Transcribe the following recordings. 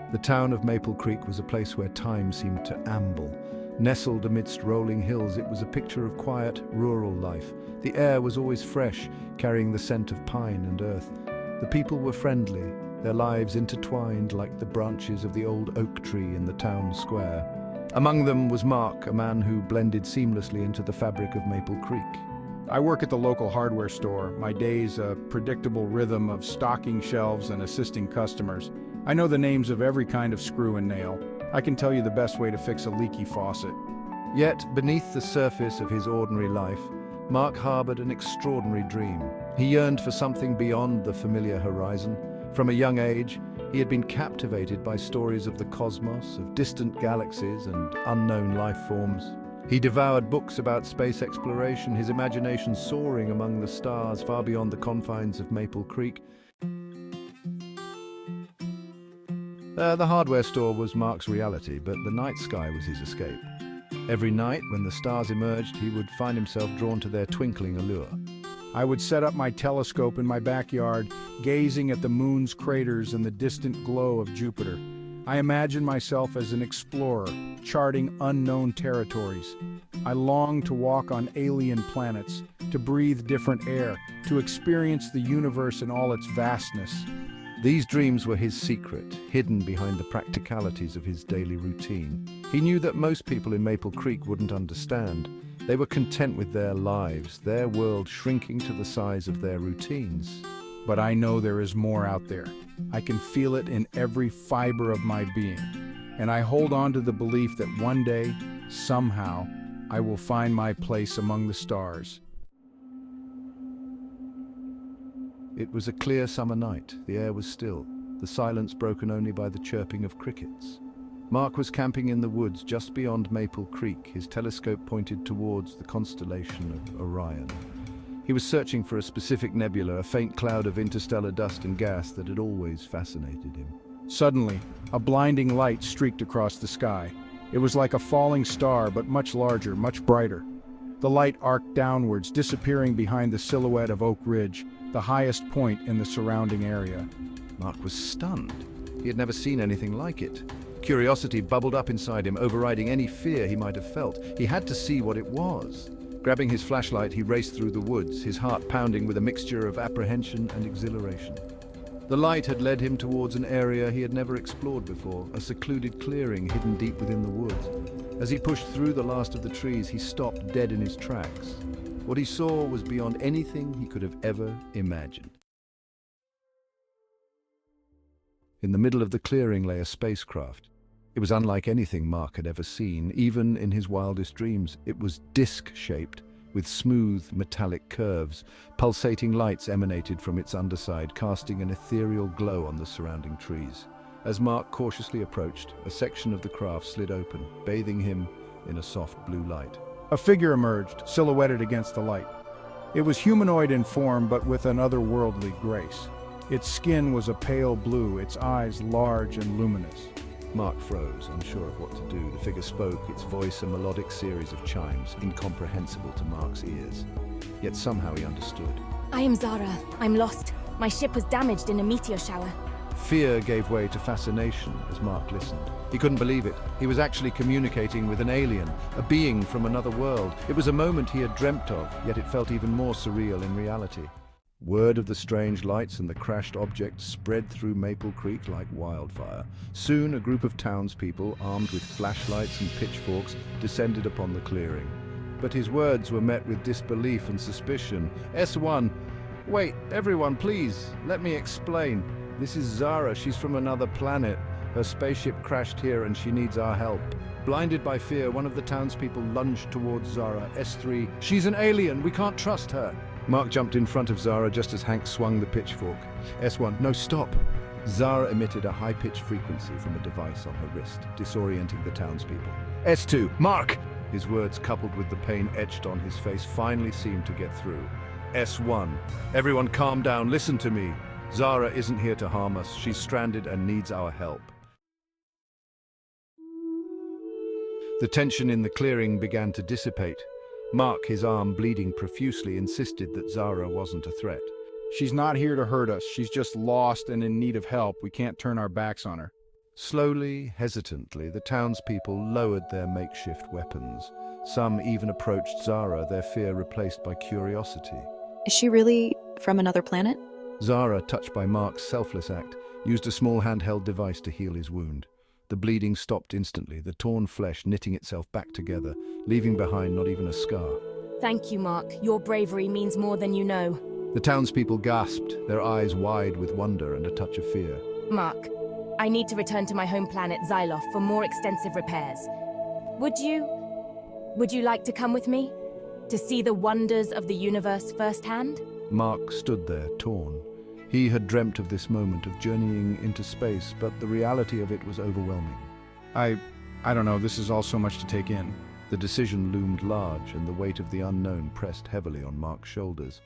The town of Maple Creek was a place where time seemed to amble. Nestled amidst rolling hills, it was a picture of quiet, rural life. The air was always fresh, carrying the scent of pine and earth. The people were friendly, their lives intertwined like the branches of the old oak tree in the town square. Among them was Mark, a man who blended seamlessly into the fabric of Maple Creek. I work at the local hardware store. My day's a predictable rhythm of stocking shelves and assisting customers. I know the names of every kind of screw and nail. I can tell you the best way to fix a leaky faucet. Yet, beneath the surface of his ordinary life, Mark harbored an extraordinary dream. He yearned for something beyond the familiar horizon. From a young age, he had been captivated by stories of the cosmos, of distant galaxies and unknown life forms. He devoured books about space exploration, his imagination soaring among the stars far beyond the confines of Maple Creek. The hardware store was Mark's reality, but the night sky was his escape. Every night, when the stars emerged, he would find himself drawn to their twinkling allure. I would set up my telescope in my backyard, gazing at the moon's craters and the distant glow of Jupiter. I imagined myself as an explorer, charting unknown territories. I longed to walk on alien planets, to breathe different air, to experience the universe in all its vastness. These dreams were his secret, hidden behind the practicalities of his daily routine. He knew that most people in Maple Creek wouldn't understand. They were content with their lives, their world shrinking to the size of their routines. But I know there is more out there. I can feel it in every fiber of my being. And I hold on to the belief that one day, somehow, I will find my place among the stars. It was a clear summer night. The air was still, the silence broken only by the chirping of crickets. Mark was camping in the woods just beyond Maple Creek, his telescope pointed towards the constellation of Orion. He was searching for a specific nebula, a faint cloud of interstellar dust and gas that had always fascinated him. Suddenly, a blinding light streaked across the sky. It was like a falling star, but much larger, much brighter. The light arced downwards, disappearing behind the silhouette of Oak Ridge, the highest point in the surrounding area. Mark was stunned. He had never seen anything like it. Curiosity bubbled up inside him, overriding any fear he might have felt. He had to see what it was. Grabbing his flashlight, he raced through the woods, his heart pounding with a mixture of apprehension and exhilaration. The light had led him towards an area he had never explored before, a secluded clearing hidden deep within the woods. As he pushed through the last of the trees, he stopped dead in his tracks. What he saw was beyond anything he could have ever imagined. In the middle of the clearing lay a spacecraft. It was unlike anything Mark had ever seen, even in his wildest dreams. It was disc-shaped, with smooth, metallic curves. Pulsating lights emanated from its underside, casting an ethereal glow on the surrounding trees. As Mark cautiously approached, a section of the craft slid open, bathing him in a soft blue light. A figure emerged, silhouetted against the light. It was humanoid in form, but with an otherworldly grace. Its skin was a pale blue, its eyes large and luminous. Mark froze, unsure of what to do. The figure spoke, its voice a melodic series of chimes, incomprehensible to Mark's ears. Yet somehow he understood. I am Zara. I'm lost. My ship was damaged in a meteor shower. Fear gave way to fascination as Mark listened. He couldn't believe it. He was actually communicating with an alien, a being from another world. It was a moment he had dreamt of, yet it felt even more surreal in reality. Word of the strange lights and the crashed object spread through Maple Creek like wildfire. Soon a group of townspeople, armed with flashlights and pitchforks, descended upon the clearing. But his words were met with disbelief and suspicion. S1, wait, everyone, please, let me explain. This is Zara, she's from another planet. Her spaceship crashed here and she needs our help. Blinded by fear, one of the townspeople lunged towards Zara. S3, she's an alien, we can't trust her. Mark jumped in front of Zara just as Hank swung the pitchfork. S1, no, stop. Zara emitted a high-pitched frequency from a device on her wrist, disorienting the townspeople. S2, Mark! His words, coupled with the pain etched on his face, finally seemed to get through. S1, everyone calm down, listen to me. Zara isn't here to harm us. She's stranded and needs our help. The tension in the clearing began to dissipate. Mark, his arm bleeding profusely, insisted that Zara wasn't a threat. She's not here to hurt us. She's just lost and in need of help. We can't turn our backs on her. Slowly, hesitantly, the townspeople lowered their makeshift weapons. Some even approached Zara, their fear replaced by curiosity. Is she really from another planet? Zara, touched by Mark's selfless act, used a small handheld device to heal his wound. The bleeding stopped instantly, the torn flesh knitting itself back together, leaving behind not even a scar. Thank you, Mark. Your bravery means more than you know. The townspeople gasped, their eyes wide with wonder and a touch of fear. Mark, I need to return to my home planet, Xyloth, for more extensive repairs. Would you like to come with me? To see the wonders of the universe firsthand? Mark stood there, torn. He had dreamt of this moment of journeying into space, but the reality of it was overwhelming. I don't know, this is all so much to take in. The decision loomed large, and the weight of the unknown pressed heavily on Mark's shoulders.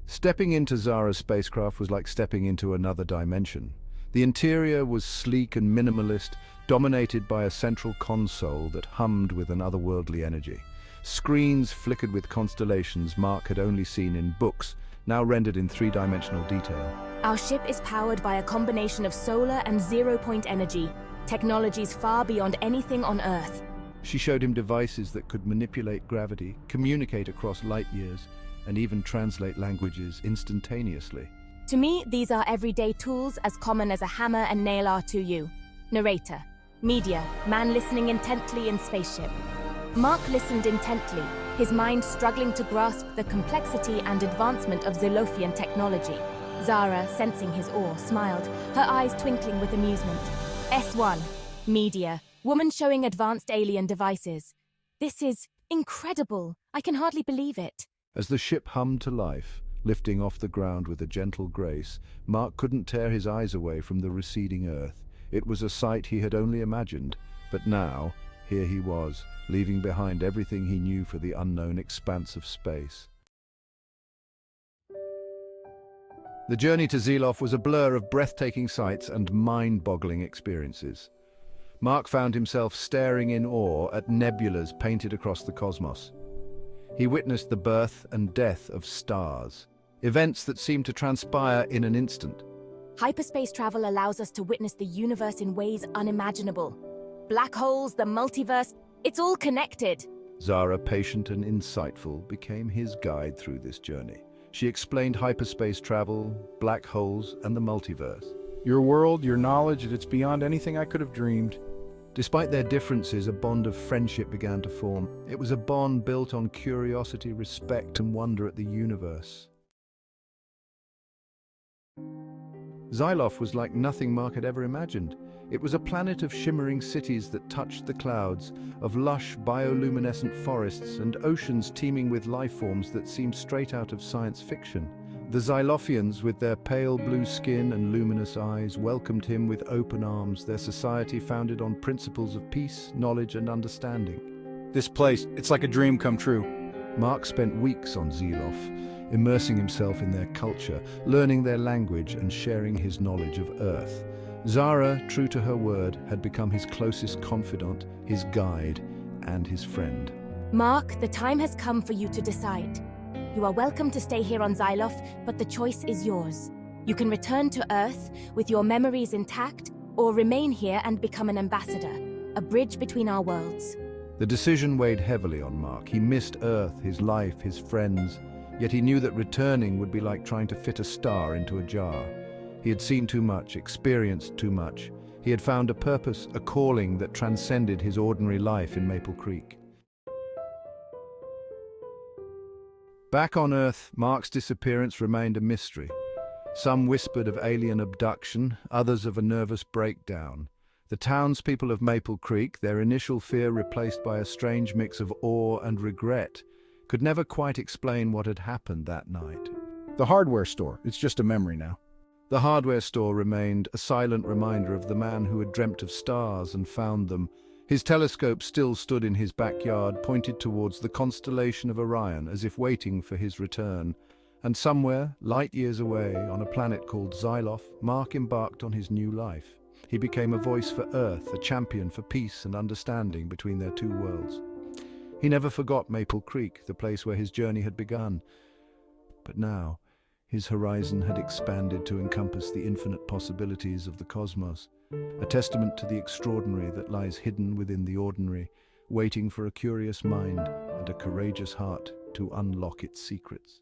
Stepping into Zara's spacecraft was like stepping into another dimension. The interior was sleek and minimalist, dominated by a central console that hummed with an otherworldly energy. Screens flickered with constellations Mark had only seen in books, now rendered in three-dimensional detail. Our ship is powered by a combination of solar and zero-point energy, technologies far beyond anything on Earth. She showed him devices that could manipulate gravity, communicate across light years, and even translate languages instantaneously. To me, these are everyday tools as common as a hammer and nail are to you. Narrator. Media. Man listening intently in spaceship. Mark listened intently, his mind struggling to grasp the complexity and advancement of Xylophian technology. Zara, sensing his awe, smiled, her eyes twinkling with amusement. S1. Media. Woman showing advanced alien devices. This is incredible. I can hardly believe it. As the ship hummed to life, lifting off the ground with a gentle grace, Mark couldn't tear his eyes away from the receding Earth. It was a sight he had only imagined, but now, here he was, leaving behind everything he knew for the unknown expanse of space. The journey to Xyloth was a blur of breathtaking sights and mind-boggling experiences. Mark found himself staring in awe at nebulas painted across the cosmos. He witnessed the birth and death of stars, events that seemed to transpire in an instant. Hyperspace travel allows us to witness the universe in ways unimaginable. Black holes, the multiverse, it's all connected. Zara, patient and insightful, became his guide through this journey. She explained hyperspace travel, black holes, and the multiverse. Your world, your knowledge, it's beyond anything I could have dreamed. Despite their differences, a bond of friendship began to form. It was a bond built on curiosity, respect, and wonder at the universe. Xyloth was like nothing Mark had ever imagined. It was a planet of shimmering cities that touched the clouds, of lush bioluminescent forests and oceans teeming with life forms that seemed straight out of science fiction. The Xylophians, with their pale blue skin and luminous eyes, welcomed him with open arms, their society founded on principles of peace, knowledge, and understanding. This place, it's like a dream come true. Mark spent weeks on Xyloth, immersing himself in their culture, learning their language, and sharing his knowledge of Earth. Zara, true to her word, had become his closest confidant, his guide, and his friend. Mark, the time has come for you to decide. You are welcome to stay here on Xyloth, but the choice is yours. You can return to Earth with your memories intact, or remain here and become an ambassador, a bridge between our worlds. The decision weighed heavily on Mark. He missed Earth, his life, his friends, yet he knew that returning would be like trying to fit a star into a jar. He had seen too much, experienced too much. He had found a purpose, a calling that transcended his ordinary life in Maple Creek. Back on Earth, Mark's disappearance remained a mystery. Some whispered of alien abduction, others of a nervous breakdown. The townspeople of Maple Creek, their initial fear replaced by a strange mix of awe and regret, could never quite explain what had happened that night. The hardware store, it's just a memory now. The hardware store remained a silent reminder of the man who had dreamt of stars and found them. His telescope still stood in his backyard, pointed towards the constellation of Orion, as if waiting for his return. And somewhere, light years away, on a planet called Xyloth, Mark embarked on his new life. He became a voice for Earth, a champion for peace and understanding between their two worlds. He never forgot Maple Creek, the place where his journey had begun. But now, His horizon had expanded to encompass the infinite possibilities of the cosmos, a testament to the extraordinary that lies hidden within the ordinary, waiting for a curious mind and a courageous heart to unlock its secrets.